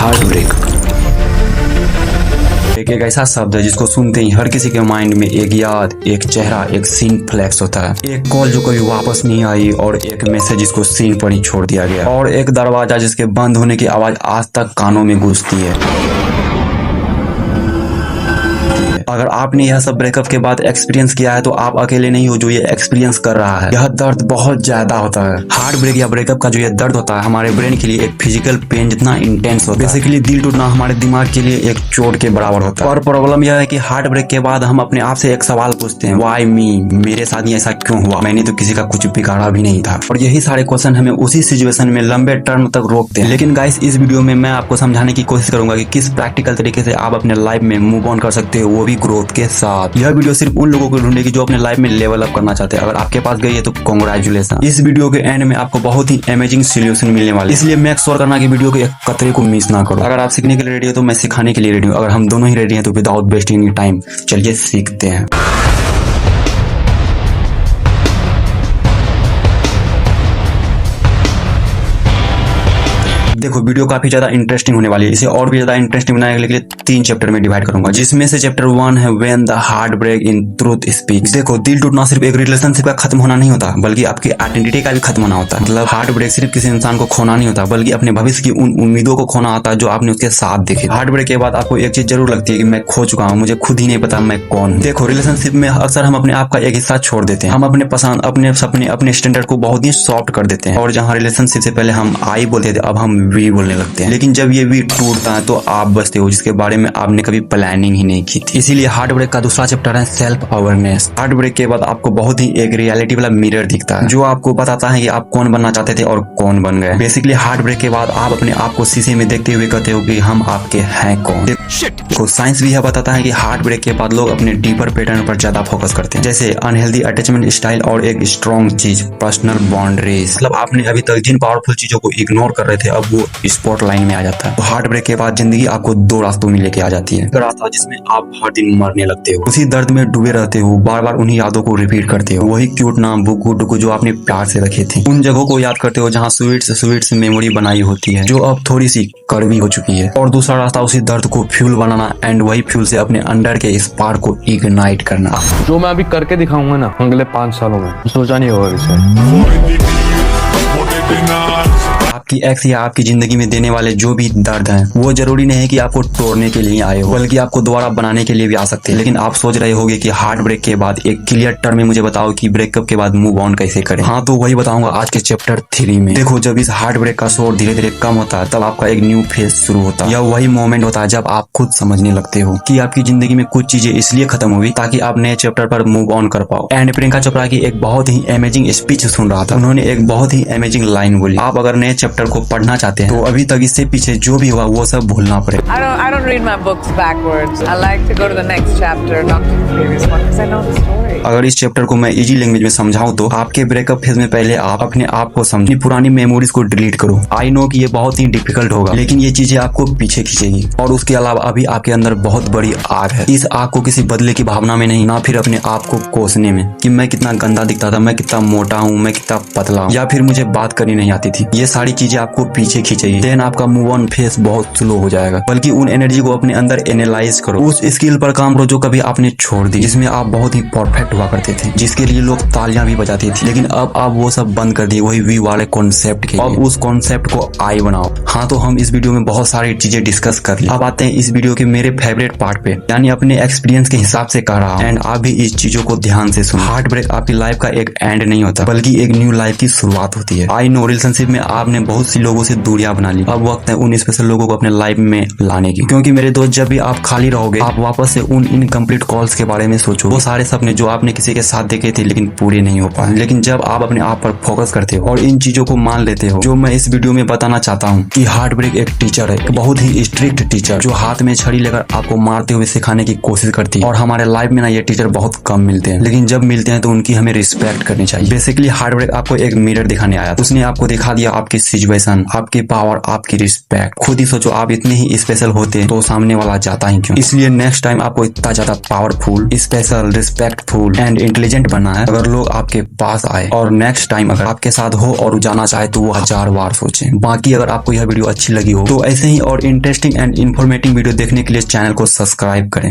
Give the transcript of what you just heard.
Heart break एक ऐसा शब्द है जिसको सुनते ही हर किसी के माइंड में एक याद, एक चेहरा, एक सीन फ्लैश होता है। एक कॉल जो कभी वापस नहीं आई, और एक मैसेज जिसको सीन पर ही छोड़ दिया गया, और एक दरवाजा जिसके बंद होने की आवाज आज तक कानों में गूंजती है। अगर आपने यह सब ब्रेकअप के बाद एक्सपीरियंस किया है तो आप अकेले नहीं हो जो ये एक्सपीरियंस कर रहा है। यह दर्द बहुत ज्यादा होता है। हार्ट ब्रेक या ब्रेकअप का जो ये दर्द होता है हमारे ब्रेन के लिए एक फिजिकल पेन जितना इंटेंस होता है। बेसिकली दिल टूटना हमारे दिमाग के लिए एक चोट के बराबर होता है। और प्रॉब्लम यह है कि हार्ट ब्रेक के बाद हम अपने आप से एक सवाल पूछते हैं, व्हाई मी, मेरे साथ ही ऐसा क्यों हुआ, मैंने तो किसी का कुछ बिगाड़ा भी नहीं था। और यही सारे क्वेश्चन हमें उसी सिचुएशन में लंबे टर्म तक रोकते हैं। लेकिन गाइस, इस वीडियो में मैं आपको समझाने की कोशिश करूंगा कि किस प्रैक्टिकल तरीके से आप अपने लाइफ में मूव ऑन कर सकते हो, वो भी ग्रोथ के साथ। यह वीडियो सिर्फ उन लोगों को ढूंढेगी जो अपने लाइफ में लेवल अप करना चाहते हैं। अगर आपके पास गई है तो कांग्रेचुलेशन। इस वीडियो के एंड में आपको बहुत ही अमेजिंग सॉल्यूशन मिलने वाले, इसलिए मेक श्योर करना कि वीडियो के एक कतरे को मिस ना करो। अगर आप सीखने के लिए रेडी हो तो मैं सिखाने के लिए रेडी हूँ। अगर हम दोनों ही रेडी हैं तो विदाउट वेस्टिंग एनी टाइम चलिए सीखते हैं। देखो, वीडियो काफी ज्यादा इंटरेस्टिंग होने वाली है। इसे और भी ज्यादा इंटरेस्टिंग बनाने के लिए 3 चैप्टर में डिवाइड करूंगा, जिसमें से चैप्टर 1 है when the heart break in truth speaks. देखो, दिल टूटना सिर्फ एक रिलेशनशिप का खत्म होना नहीं होता, बल्कि आपकी आइडेंटिटी का भी खत्म होना होता है। मतलब हार्ट ब्रेक सिर्फ किसी इंसान को खोना नहीं होता, बल्कि अपने भविष्य की उन उम्मीदों को खोना होता है जो आपने उसके साथ देखे। हार्ट ब्रेक के बाद आपको एक चीज जरूर लगती है कि मैं खो चुका हूँ, मुझे खुद ही नहीं पता मैं कौन हूँ। देखो, रिलेशनशिप में अक्सर हम अपने आप का एक हिस्सा छोड़ देते हैं। हम अपने पसंद, अपने सपने, अपने स्टैंडर्ड को बहुत ही सॉफ्ट कर देते हैं। और जहाँ रिलेशनशिप से पहले हम आई बोलते थे, अब हम वी बोलने लगते हैं। लेकिन जब ये भी टूटता है तो आप बचते हो, जिसके बारे में आपने कभी प्लानिंग ही नहीं की थी। इसीलिए हार्ट ब्रेक का दूसरा चैप्टर है सेल्फ अवेयरनेस। हार्ट ब्रेक के बाद आपको बहुत ही एक रियलिटी वाला मिरर दिखता है, जो आपको बताता है कि आप कौन बनना चाहते थे और कौन बन गए। बेसिकली हार्ट ब्रेक के बाद आप अपने आप को शीशे में देखते हुए कहते हो कि हम आपके हैं कौन। देखो, साइंस भी यह बताता है कि हार्ट ब्रेक के बाद लोग अपने डीपर पैटर्न पर ज्यादा फोकस करते हैं, जैसे अनहेल्दी अटैचमेंट स्टाइल और एक स्ट्रॉन्ग चीज, पर्सनल बाउंड्रीज। मतलब आपने अभी तक जिन पावरफुल चीजों को इग्नोर कर रहे थे, अब वो स्पॉटलाइट में आ जाता है। तो हार्ट ब्रेक के बाद जिंदगी आपको 2 रास्तों में लेके आ जाती है। एक रास्ता जिसमें आप हर दिन मरने लगते हो, उसी दर्द में डूबे रहते हो, बार बार उन्हीं यादों को रिपीट करते हो। वही क्यूट नाम, बुकू डुकू जो आपने प्यार से रखे थे, उन जगहों को याद करते हो जहाँ स्वीट्स मेमोरी बनाई होती है, जो अब थोड़ी सी कड़वी हो चुकी है। और दूसरा रास्ता उसी दर्द को फ्यूल बनाना, एंड वही फ्यूल से अपने अंदर के स्पार्क को इग्नाइट करना। जो मैं अभी करके दिखाऊंगा ना अगले 5 सालों में, सोचा नहीं होगा इसे। आपकी एक्स या आपकी जिंदगी में देने वाले जो भी दर्द हैं, वो जरूरी नहीं है कि आपको तोड़ने के लिए आए हो, बल्कि आपको दोबारा बनाने के लिए भी आ सकते हैं। लेकिन आप सोच रहे होगे कि हार्ट ब्रेक के बाद एक क्लियर टर्म में मुझे बताओ कि ब्रेकअप के बाद मूव ऑन कैसे करें। हाँ, तो वही बताऊंगा आज के चैप्टर 3 में। देखो, जब इस हार्ट ब्रेक का शोर धीरे धीरे कम होता है, तब आपका एक न्यू फेज शुरू होता है। यह वही मोमेंट होता है जब आप खुद समझने लगते हो कि आपकी जिंदगी में कुछ चीजें इसलिए खत्म हुई ताकि आप नए चैप्टर पर मूव ऑन कर पाओ। एंड प्रियंका चोपड़ा की एक बहुत ही अमेजिंग स्पीच सुन रहा था। उन्होंने एक बहुत ही अमेजिंग लाइन बोली, आप अगर नए चैप्टर को पढ़ना चाहते हैं तो अभी तक इससे पीछे जो भी हुआ वो सब भूलना पड़े। I don't read my books backwards. I like to go to the next chapter, not to the previous one, because I know the story. अगर इस चैप्टर को मैं इजी लैंग्वेज में समझाऊं तो आपके ब्रेकअप फेज में पहले आप अपने आप को समझिए, पुरानी मेमोरीज को डिलीट करो। आई नो कि ये बहुत ही डिफिकल्ट होगा, लेकिन ये चीजें आपको पीछे खींचेगी। और उसके अलावा अभी आपके अंदर बहुत बड़ी आग है। इस आग को किसी बदले की भावना में नहीं, ना फिर अपने आप को कोसने में कि मैं कितना गंदा दिखता था, मैं कितना मोटा हूँ, मैं कितना पतला हूँ, या फिर मुझे बात करनी नहीं आती थी। ये सारी चीजें आपको पीछे खींचेगी। देन आपका मूव ऑन फेस बहुत स्लो हो जाएगा। बल्कि उन एनर्जी को अपने अंदर एनालाइज करो, उस स्किल पर काम करो जो कभी आपने छोड़ दी, जिसमें आप बहुत ही परफेक्ट हुआ करते थे, जिसके लिए लोग तालियां भी बजाती थी। लेकिन अब आप वो सब बंद कर दिए, वही वी वाले कॉन्सेप्ट के। अब उस कॉन्सेप्ट को आई बनाओ। हाँ, तो हम इस वीडियो में बहुत सारी चीजें डिस्कस कर ली। अब आते हैं इस वीडियो के मेरे फेवरेट पार्ट पे, यानी अपने एक्सपीरियंस के हिसाब से कह रहा हूँ। एंड आप भी इस चीजों को ध्यान से सुनो। हार्ट ब्रेक आपकी लाइफ का एक एंड नहीं होता, बल्कि एक न्यू लाइफ की शुरुआत होती है। आई नो रिलेशनशिप में आपने बहुत सी लोगों से दूरियां बना ली, अब वक्त है उन स्पेशल लोगों को अपने लाइफ में लाने की। क्योंकि मेरे दोस्त, जब भी आप खाली रहोगे, आप वापस से उन इनकम्प्लीट कॉल्स के बारे में सोचो, वो सारे सपने जो आपने किसी के साथ देखे थे लेकिन पूरे नहीं हो पाए। लेकिन जब आप अपने आप पर फोकस करते हो और इन चीजों को मान लेते हो, जो मैं इस वीडियो में बताना चाहता हूँ कि हार्ट ब्रेक एक टीचर है, एक बहुत ही स्ट्रिक्ट टीचर, जो हाथ में छड़ी लेकर आपको मारते हुए सिखाने की कोशिश करती है। और हमारे लाइफ में ना ये टीचर बहुत कम मिलते हैं, लेकिन जब मिलते हैं तो उनकी हमें रिस्पेक्ट करनी चाहिए। बेसिकली हार्ट ब्रेक आपको एक मिरर दिखाने आया, उसने आपको दिखा दिया आपकी सिचुएशन, आपकी पावर, आपकी रिस्पेक्ट। खुद ही सोचो, आप इतने ही स्पेशल होते तो सामने वाला जाता ही क्यों। इसलिए नेक्स्ट टाइम आपको इतना ज्यादा powerful, special, respectful successful and intelligent बनना है, अगर लोग आपके पास आए और नेक्स्ट टाइम अगर आपके साथ हो और जाना चाहे तो वो 1000 बार सोचे। बाकी अगर आपको यह वीडियो अच्छी लगी हो तो ऐसे ही और इंटरेस्टिंग एंड इन्फॉर्मेटिव वीडियो देखने के लिए चैनल को सब्सक्राइब करें।